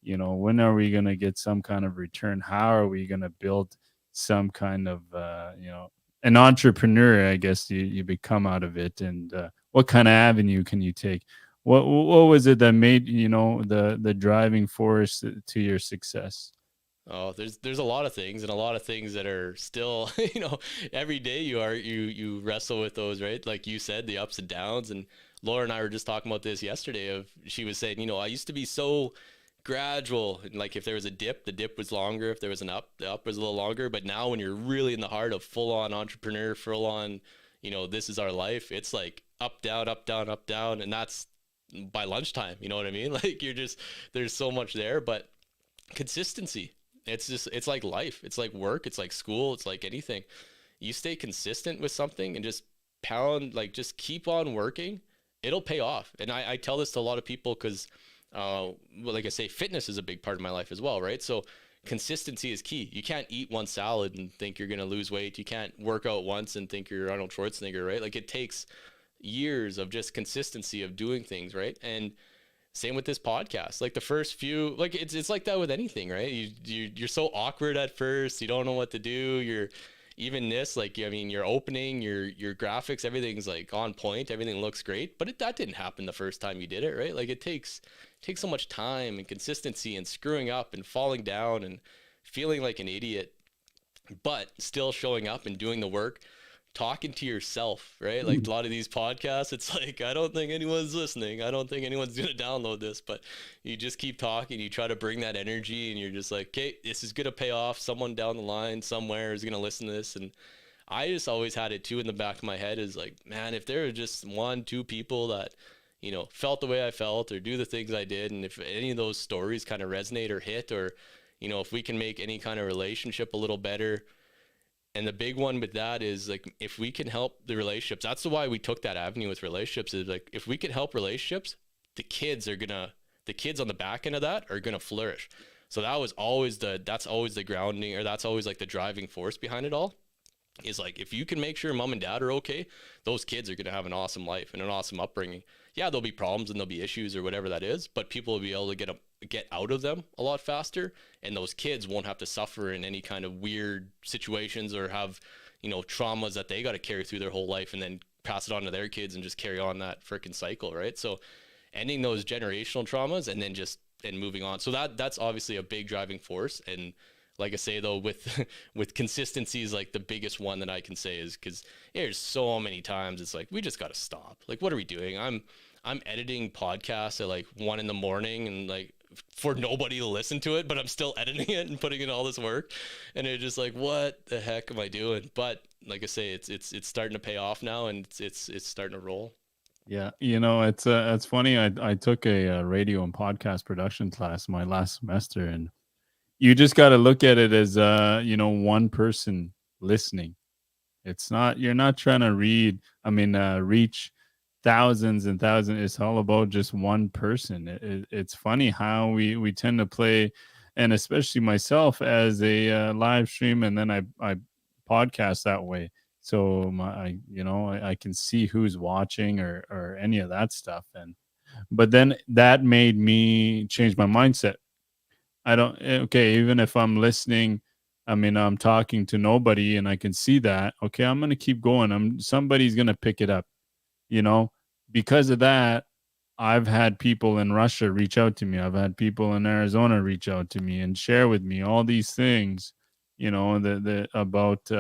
when are we going to get some kind of return? How are we going to build some kind of, an entrepreneur, I guess you become out of it. And what kind of avenue can you take? What was it that made, the driving force to your success? Oh, there's a lot of things, and a lot of things that are still, every day you wrestle with those, right? Like you said, the ups and downs. And Laura and I were just talking about this yesterday. Of She was saying, I used to be so gradual, and like if there was a dip, the dip was longer. If there was an up, the up was a little longer. But now, when you're really in the heart of full on entrepreneur, full on, this is our life. It's like up, down, up, down, up, down, and that's by lunchtime. You know what I mean? Like there's so much there, but consistency. It's like life. It's like work. It's like school. It's like anything. You stay consistent with something and just like just keep on working. It'll pay off. And I tell this to a lot of people because, like I say, fitness is a big part of my life as well, right? So consistency is key. You can't eat one salad and think you're going to lose weight. You can't work out once and think you're Arnold Schwarzenegger, right? Like it takes years of just consistency of doing things, right? And same with this podcast. Like the first few, like it's like that with anything, right? You're so awkward at first. You don't know what to do. You're even this, like, I mean, your opening, your graphics, everything's like on point. Everything looks great, but that didn't happen the first time you did it, right? Like it takes so much time and consistency and screwing up and falling down and feeling like an idiot, but still showing up and doing the work, talking to yourself, right? Like a lot of these podcasts, it's like, I don't think anyone's listening. I don't think anyone's going to download this, but you just keep talking. You try to bring that energy and you're just like, okay, this is going to pay off. Someone down the line somewhere is going to listen to this. And I just always had it too in the back of my head is like, man, if there are just 1-2 people that, felt the way I felt or do the things I did. And if any of those stories kind of resonate or hit, or, if we can make any kind of relationship a little better. And the big one with that is like, if we can help the relationships, that's why we took that avenue with relationships, is like, if we can help relationships, the kids on the back end of that are going to flourish. So that's always the grounding, or that's always like the driving force behind it all, is like, if you can make sure mom and dad are okay, those kids are going to have an awesome life and an awesome upbringing. Yeah, there'll be problems and there'll be issues or whatever that is, but people will be able to get out of them a lot faster, and those kids won't have to suffer in any kind of weird situations or have, traumas that they got to carry through their whole life and then pass it on to their kids and just carry on that freaking cycle, right? So ending those generational traumas and then and moving on. So that's obviously a big driving force. And like I say though, with with consistency is like the biggest one that I can say, is because there's so many times it's like, we just got to stop. Like, what are we doing? I'm editing podcasts at like 1 a.m. and like, for nobody to listen to it, but I'm still editing it and putting in all this work, and it's just like, what the heck am I doing? But like I say, it's starting to pay off now, and it's starting to roll. Yeah, it's funny. I took a radio and podcast production class my last semester, and you just got to look at it as one person listening. It's not, you're not trying to reach thousands and thousands. It's all about just one person. It's funny how we tend to play, and especially myself as a live stream, and then I podcast that way. So I can see who's watching or any of that stuff. But then that made me change my mindset. I don't, okay, even if I'm listening, I'm talking to nobody and I can see that, okay, I'm going to keep going. Somebody's going to pick it up, you know, because of that. I've had people in Russia reach out to me. I've had people in Arizona reach out to me and share with me all these things, about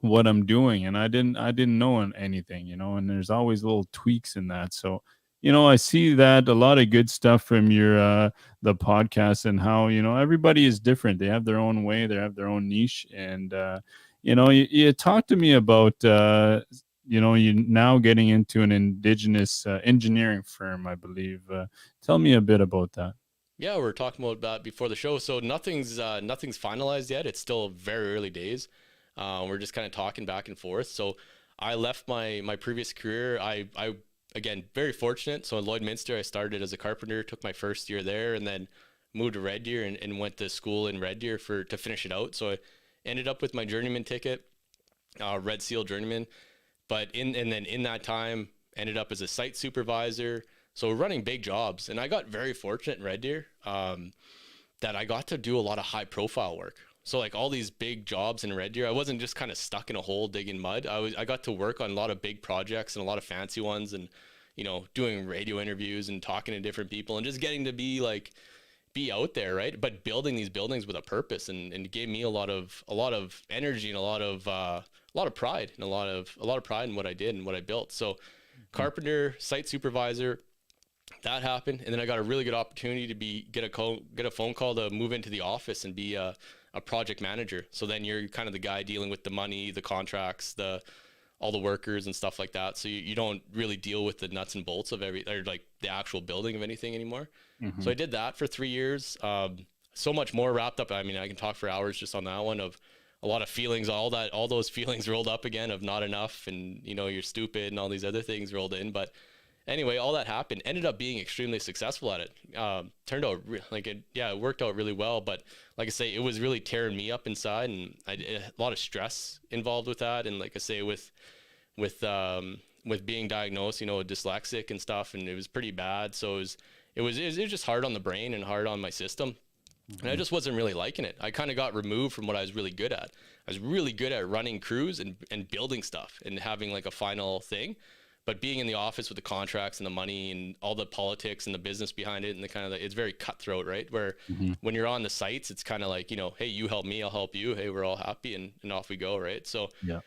what I'm doing, and I didn't know anything, and there's always little tweaks in that. So, I see that a lot of good stuff from your the podcast, and how, everybody is different. They have their own way, they have their own niche, and you talk to me about you now getting into an indigenous engineering firm, I believe. Tell me a bit about that. Yeah, we were talking about that before the show. So nothing's finalized yet. It's still very early days. We're just kind of talking back and forth. So I left my previous career. I again, very fortunate. So in Lloydminster, I started as a carpenter, took my first year there, and then moved to Red Deer and went to school in Red Deer to finish it out. So I ended up with my journeyman ticket, Red Seal journeyman. But and then in that time, ended up as a site supervisor. So running big jobs, and I got very fortunate in Red Deer that I got to do a lot of high profile work. So like all these big jobs in Red Deer, I wasn't just kind of stuck in a hole digging mud. I got to work on a lot of big projects and a lot of fancy ones, and doing radio interviews and talking to different people and just getting to be out there, right? But building these buildings with a purpose, and it gave me a lot of energy and a lot of pride, and a lot of pride in what I did and what I built. So carpenter, site supervisor, that happened, and then I got a really good opportunity to get a phone call to move into the office and be a project manager. So then you're kind of the guy dealing with the money, the contracts, all the workers and stuff like that. So you don't really deal with the nuts and bolts of like the actual building of anything anymore. Mm-hmm. So I did that for 3 years. So much more wrapped up. I mean, I can talk for hours just on that one, of a lot of feelings, all those feelings rolled up again of not enough, and you're stupid and all these other things rolled in. But anyway, all that happened, ended up being extremely successful at it. Turned out it worked out really well. But like I say, it was really tearing me up inside, and a lot of stress involved with that. And like I say, with with being diagnosed, dyslexic and stuff, and it was pretty bad. So it was just hard on the brain and hard on my system. And I just wasn't really liking it. I kind of got removed from what I was really good at. I was really good at running crews and building stuff and having like a final thing. But being in the office with the contracts and the money and all the politics and the business behind it and it's very cutthroat, right? Where when you're on the sites, it's kind of like, hey, you help me, I'll help you. Hey, we're all happy and off we go, right? So Yeah.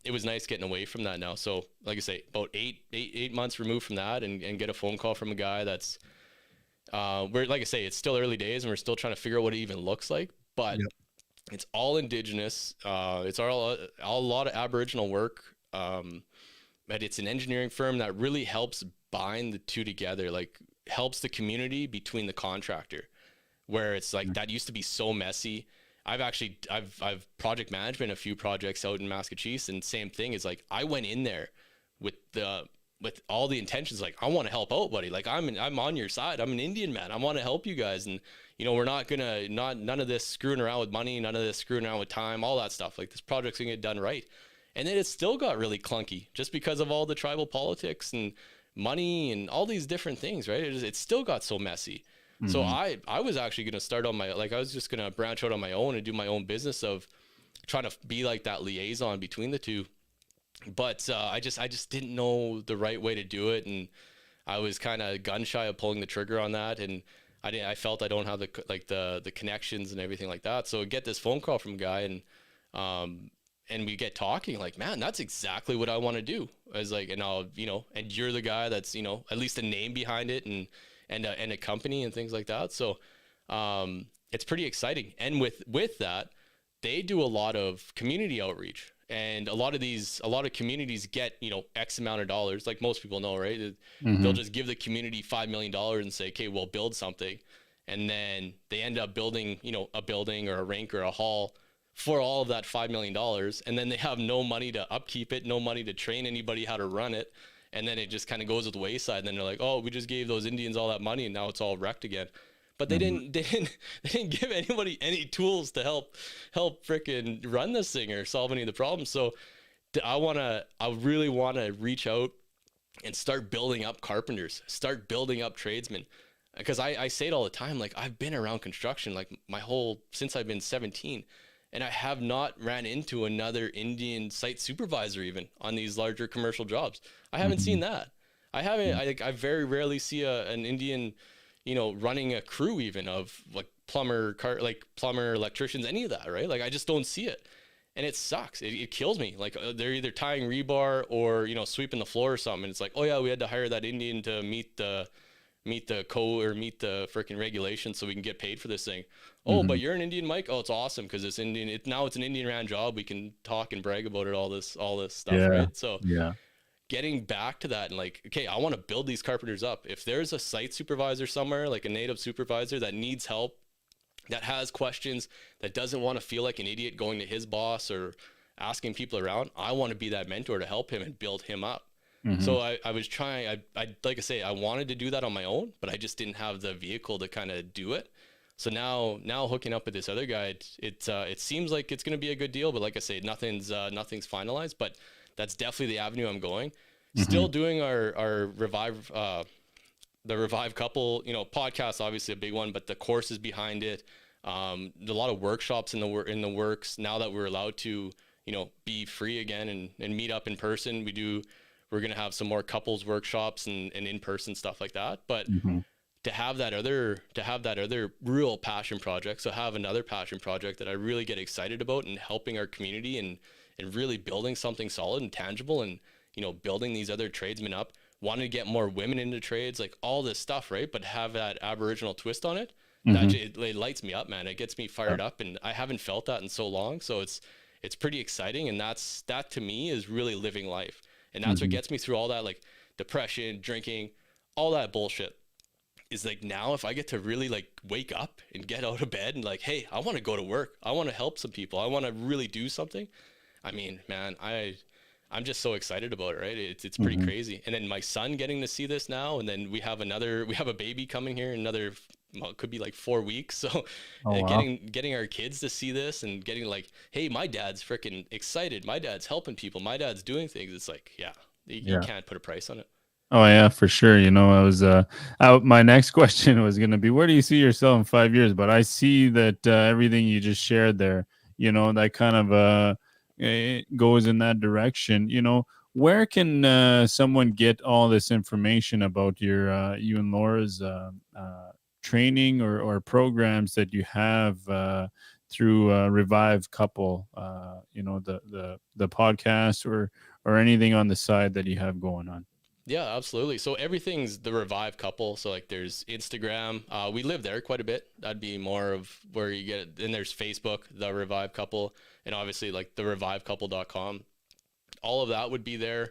it was nice getting away from that now. So like I say, about eight months removed from that and get a phone call from a guy that's, we're, like I say, it's still early days and we're still trying to figure out what it even looks like, but it's all indigenous. It's all a lot of Aboriginal work. But it's an engineering firm that really helps bind the two together, like helps the community between the contractor, where it's like that used to be so messy. I've project management a few projects out in Massachusetts, and same thing is like I went in there with all the intentions, like I want to help out, buddy. Like I'm on your side. I'm an Indian man. I want to help you guys, and we're not gonna none of this screwing around with money, none of this screwing around with time, all that stuff. Like this project's gonna get done right. And then it still got really clunky just because of all the tribal politics and money and all these different things, right? It still got so messy. So I was actually going to start on I was just going to branch out on my own and do my own business of trying to be like that liaison between the two. But I just didn't know the right way to do it. And I was kind of gun shy of pulling the trigger on that. And I felt I don't have the connections and everything like that. So I get this phone call from a guy and we get talking like, man, that's exactly what I want to do. I was like, and I'll, and you're the guy that's, at least a name behind it and a company and things like that. So, it's pretty exciting. And with that, they do a lot of community outreach, and a lot of communities get, X amount of dollars. Like most people know, right? They'll just give the community $5 million and say, okay, we'll build something. And then they end up building, a building or a rink or a hall for all of that $5 million. And then they have no money to upkeep it, no money to train anybody how to run it. And then it just kind of goes to the wayside. And then they're like, oh, we just gave those Indians all that money and now it's all wrecked again. But they didn't give anybody any tools to help freaking run this thing or solve any of the problems. So I really want to reach out and start building up carpenters, start building up tradesmen. Because I say it all the time, like I've been around construction like since I've been 17. And I have not ran into another Indian site supervisor even on these larger commercial jobs. I haven't seen that. I haven't. I very rarely see an Indian, running a crew even of like plumber, electricians, any of that, right? Like I just don't see it, and it sucks. It kills me. Like they're either tying rebar or sweeping the floor or something. And it's like, oh yeah, we had to hire that Indian to meet the code or meet the freaking regulations so we can get paid for this thing. Oh, but you're an Indian, Mike? Oh, it's awesome because it's Indian. Now it's an Indian ran job. We can talk and brag about it, all this stuff, right? So getting back to that and like, okay, I want to build these carpenters up. If there's a site supervisor somewhere, like a native supervisor that needs help, that has questions, that doesn't want to feel like an idiot going to his boss or asking people around, I want to be that mentor to help him and build him up. So I was trying, I like I say, I wanted to do that on my own, but I just didn't have the vehicle to kind of do it. So now hooking up with this other guy, it seems like it's going to be a good deal, but like I say, nothing's finalized, but that's definitely the avenue I'm going. Still doing our Revive, the Revive Couple, podcast, obviously a big one, but the courses behind it, a lot of workshops in the works now that we're allowed to, be free again and meet up in person. We're going to have some more couples workshops and in-person stuff like that. But to have that other real passion project, so have another passion project that I really get excited about and helping our community and really building something solid and tangible and, building these other tradesmen up, wanting to get more women into trades, like all this stuff, right? But have that Aboriginal twist on it. It lights me up, man. It gets me fired up, and I haven't felt that in so long. So it's pretty exciting. And that to me is really living life. And that's what gets me through all that, like depression, drinking, all that bullshit. Is like now if I get to really like wake up and get out of bed and like, hey, I want to go to work. I want to help some people. I want to really do something. I mean, man, I'm just so excited about it, right? It's pretty crazy. And then my son getting to see this now, and then we have a baby coming here, it could be like 4 weeks. So getting our kids to see this and getting like, hey, my dad's freaking excited. My dad's helping people. My dad's doing things. It's like, yeah, You Yeah. can't put a price on it. Oh yeah, for sure. I was my next question was going to be, where do you see yourself in 5 years? But I see that everything you just shared there, that kind of goes in that direction. Where can someone get all this information about you and Laura's training or programs that you have through Revive Couple? The podcast or anything on the side that you have going on. Yeah, absolutely. So everything's the Revive Couple. So like there's Instagram. We live there quite a bit. That'd be more of where you get it. Then there's Facebook, the Revive Couple, and obviously like the revivecouple.com. All of that would be there.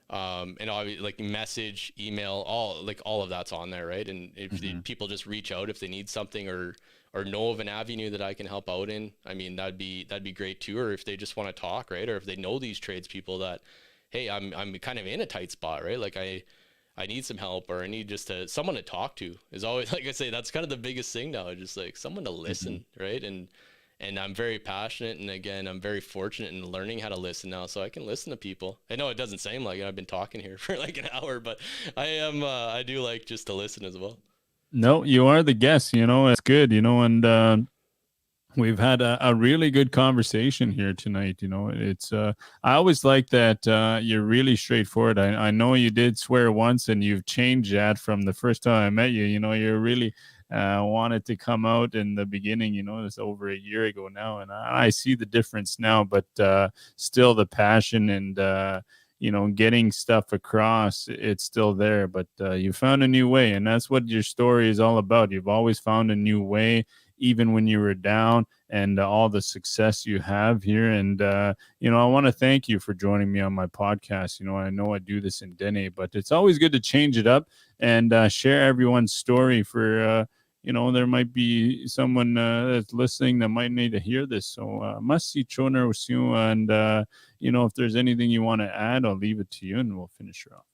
And obviously like message, email, all of that's on there, right? And if people just reach out if they need something or know of an avenue that I can help out in, I mean that'd be great too. Or if they just want to talk, right? Or if they know these tradespeople that, hey, I'm kind of in a tight spot, right? Like I need some help, or I need just someone to talk to is always, like I say, that's kind of the biggest thing now, just like someone to listen, right? And I'm very passionate, and again, I'm very fortunate in learning how to listen now, so I can listen to people. I know it doesn't seem like it. I've been talking here for like an hour, but I do like just to listen as well. No, you are the guest. It's good. And we've had a really good conversation here tonight. It's I always like that you're really straightforward. I know you did swear once, and you've changed that from the first time I met you. You're really wanted to come out in the beginning. It's over a year ago now, and I see the difference now. But still, the passion and getting stuff across, it's still there. But you found a new way, and that's what your story is all about. You've always found a new way, even when you were down, and all the success you have here. And I want to thank you for joining me on my podcast. I know I do this in Dene, but it's always good to change it up and share everyone's story for there might be someone that's listening that might need to hear this. So must see choner with you. And if there's anything you want to add, I'll leave it to you, and we'll finish her off.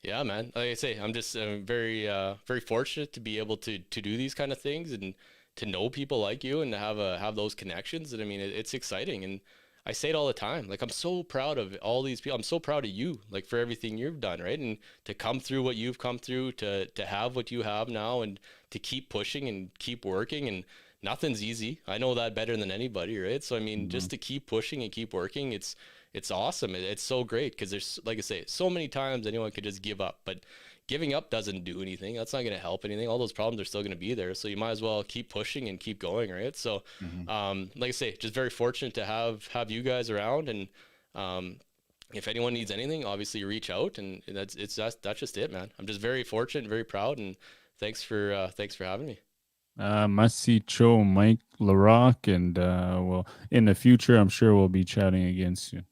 Yeah, man. Like I say, I'm just very very fortunate to be able to do these kind of things and to know people like you and to have those connections. And I mean, it's exciting. And I say it all the time. Like I'm so proud of all these people. I'm so proud of you, like for everything you've done, right? And to come through what you've come through, to have what you have now, and to keep pushing and keep working. And nothing's easy. I know that better than anybody, right? So I mean, just to keep pushing and keep working, it's awesome. It's so great because there's, like I say, so many times anyone could just give up, but giving up doesn't do anything. That's not going to help anything. All those problems are still going to be there. So you might as well keep pushing and keep going, right? So, like I say, just very fortunate to have you guys around. And if anyone needs anything, obviously reach out. And that's just it, man. I'm just very fortunate, and very proud, and thanks for having me. Must see Cho Mike Larocque, and well, in the future, I'm sure we'll be chatting again soon.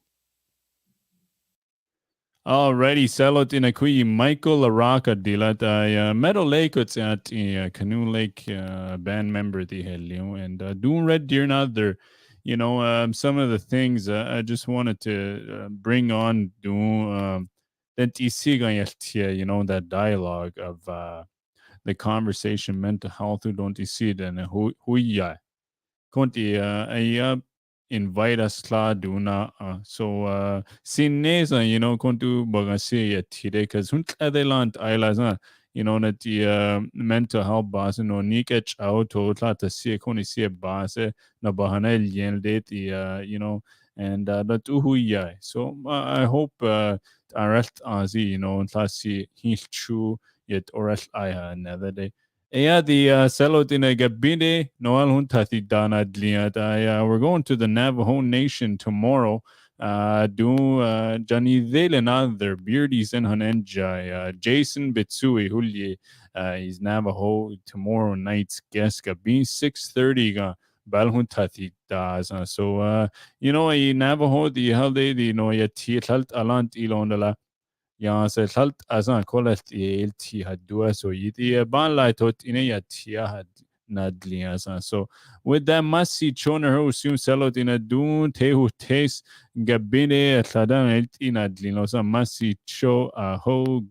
Alrighty, salot in a kui Micheal Larocque dilat Meadow Lake at Canoe Lake band member the Helio, and doing Red Deer now there. Some of the things I just wanted to bring on do that that dialogue of the conversation, mental health, who don't you see it, and who ya konti invite us kla duna so sinesa kontu bagasi ya tide cuz hun adelant ailaza that the mental health bas no nikech out to la ta see koni see bas na bahana yen the and that hu ya so I hope arrest azi la see he true yet or else I another day. Yeah, the Celotina Gabide, Noel Huntati Dana Dliat. We're going to the Navajo Nation tomorrow. Do Jani Velena, their beardies and Hanenjai. Jason Bitsui, Hulye, is Navajo tomorrow night's guest. Gabin 6:30 ga Balhuntati Das. So, a Navajo, the Halde, the Noya Tiet Alant Ilondala. Ja, se halt azan kolet el ti hadua so yiti ban lai tot ine ya tia had nadli azan. So with that masi choner ho sum selot in a dun te hu tes gabine atladan el ti nadli no sa masi cho a ho good